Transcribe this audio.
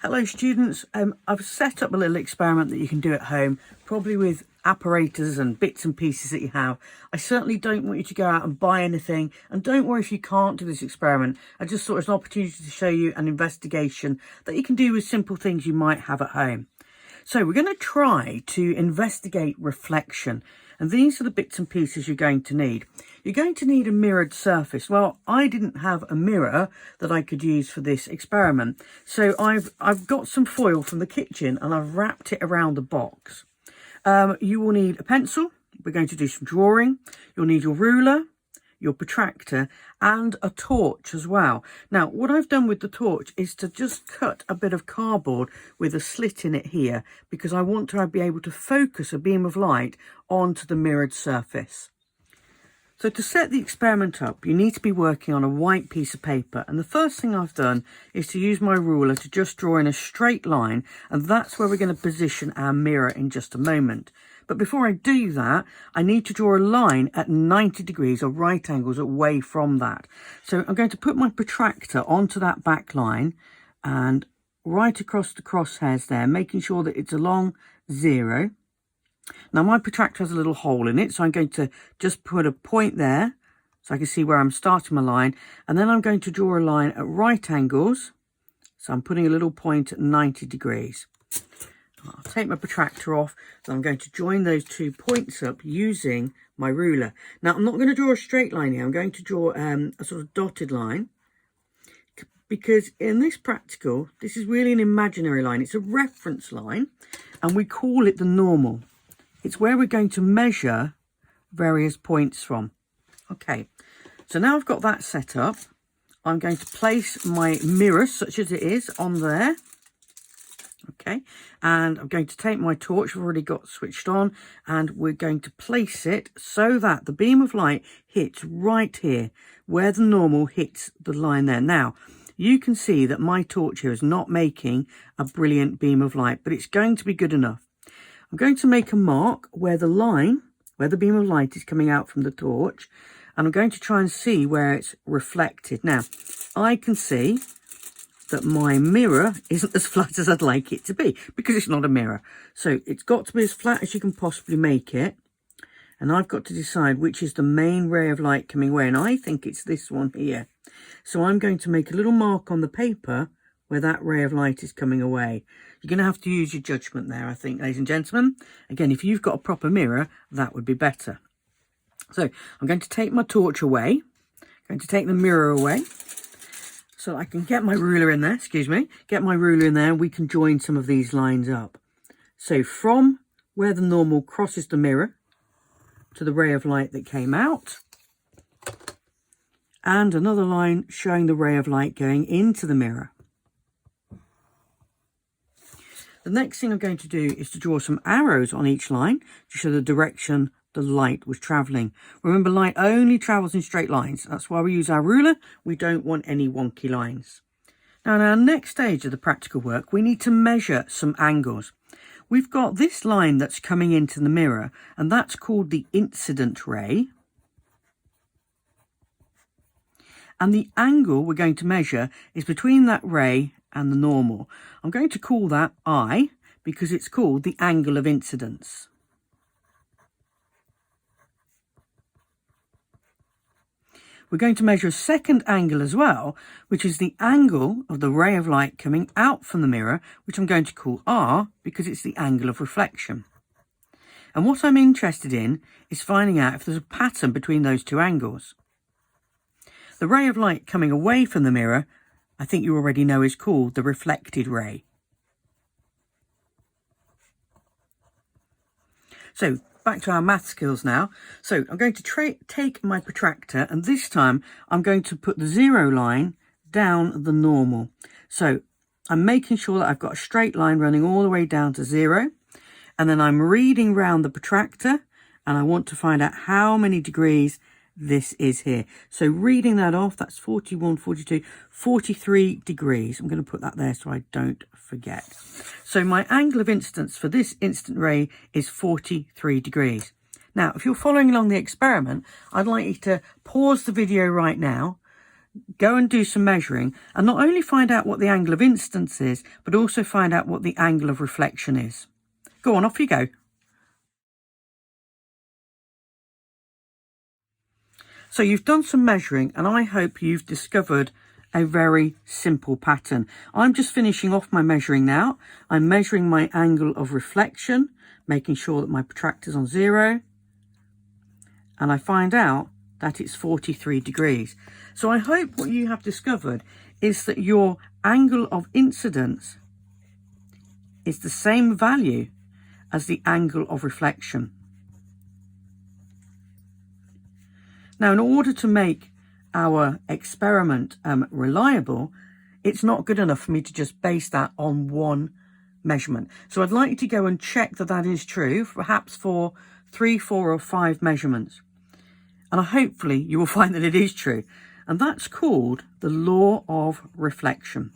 Hello students, I've set up a little experiment that you can do at home, probably with apparatus and bits and pieces that you have. I certainly don't want you to go out and buy anything, and don't worry if you can't do this experiment. I just thought it's an opportunity to show you an investigation that you can do with simple things you might have at home. So we're going to try to investigate reflection, and these are the bits and pieces you're going to need. You're going to need a mirrored surface. Well, I didn't have a mirror that I could use for this experiment, so I've got some foil from the kitchen and I've wrapped it around the box. You will need a pencil. We're going to do some drawing. You'll need your ruler, your protractor, and a torch as well. Now, what I've done with the torch is to just cut a bit of cardboard with a slit in it here, because I want to be able to focus a beam of light onto the mirrored surface. So to set the experiment up, you need to be working on a white piece of paper, and the first thing I've done is to use my ruler to just draw in a straight line, and that's where we're going to position our mirror in just a moment. But before I do that, I need to draw a line at 90 degrees or right angles away from that. So I'm going to put my protractor onto that back line and right across the crosshairs there, making sure that it's along 0. Now my protractor has a little hole in it, so I'm going to just put a point there so I can see where I'm starting my line, and then I'm going to draw a line at right angles, so I'm putting a little point at 90 degrees. I'll take my protractor off, and I'm going to join those 2 points up using my ruler. Now I'm not going to draw a straight line here, I'm going to draw a sort of dotted line, because in this practical, this is really an imaginary line. It's a reference line, and we call it the normal. It's where we're going to measure various points from. Okay, so now I've got that set up, I'm going to place my mirror, such as it is, on there. Okay, and I'm going to take my torch, I've already got switched on, and we're going to place it so that the beam of light hits right here, where the normal hits the line there. Now, you can see that my torch here is not making a brilliant beam of light, but it's going to be good enough. I'm going to make a mark where the line, where the beam of light is coming out from the torch, and I'm going to try and see where it's reflected. Now, I can see that my mirror isn't as flat as I'd like it to be, because it's not a mirror. So it's got to be as flat as you can possibly make it. And I've got to decide which is the main ray of light coming away, and I think it's this one here. So I'm going to make a little mark on the paper where that ray of light is coming away. You're going to have to use your judgment there, I think, ladies and gentlemen. Again, if you've got a proper mirror, that would be better. So I'm going to take my torch away. I'm going to take the mirror away so I can get my ruler in there, get my ruler in there, and we can join some of these lines up. So from where the normal crosses the mirror to the ray of light that came out, and another line showing the ray of light going into the mirror. The next thing I'm going to do is to draw some arrows on each line to show the direction the light was travelling. Remember, light only travels in straight lines. That's why we use our ruler. We don't want any wonky lines. Now, in our next stage of the practical work, we need to measure some angles. We've got this line that's coming into the mirror, and that's called the incident ray. And the angle we're going to measure is between that ray and the normal. I'm going to call that I, because it's called the angle of incidence. We're going to measure a second angle as well, which is the angle of the ray of light coming out from the mirror, which I'm going to call R, because it's the angle of reflection. And what I'm interested in is finding out if there's a pattern between those two angles. The ray of light coming away from the mirror, I think you already know, is called the reflected ray. So back to our math skills now. So I'm going to take my protractor, and this time I'm going to put the 0 line down the normal. So I'm making sure that I've got a straight line running all the way down to 0, and then I'm reading round the protractor, and I want to find out how many degrees this is here. So reading that off, that's 41, 42, 43 degrees. I'm going to put that there so I don't forget. So my angle of incidence for this instant ray is 43 degrees. Now, if you're following along the experiment, I'd like you to pause the video right now, go and do some measuring and not only find out what the angle of incidence is, but also find out what the angle of reflection is. Go on, off you go. So you've done some measuring and I hope you've discovered a very simple pattern. I'm just finishing off my measuring now. I'm measuring my angle of reflection, making sure that my protractor's on 0. And I find out that it's 43 degrees. So I hope what you have discovered is that your angle of incidence is the same value as the angle of reflection. Now, in order to make our experiment reliable, it's not good enough for me to just base that on one measurement. So I'd like you to go and check that that is true, perhaps for 3, 4 or 5 measurements. And hopefully you will find that it is true. And that's called the law of reflection.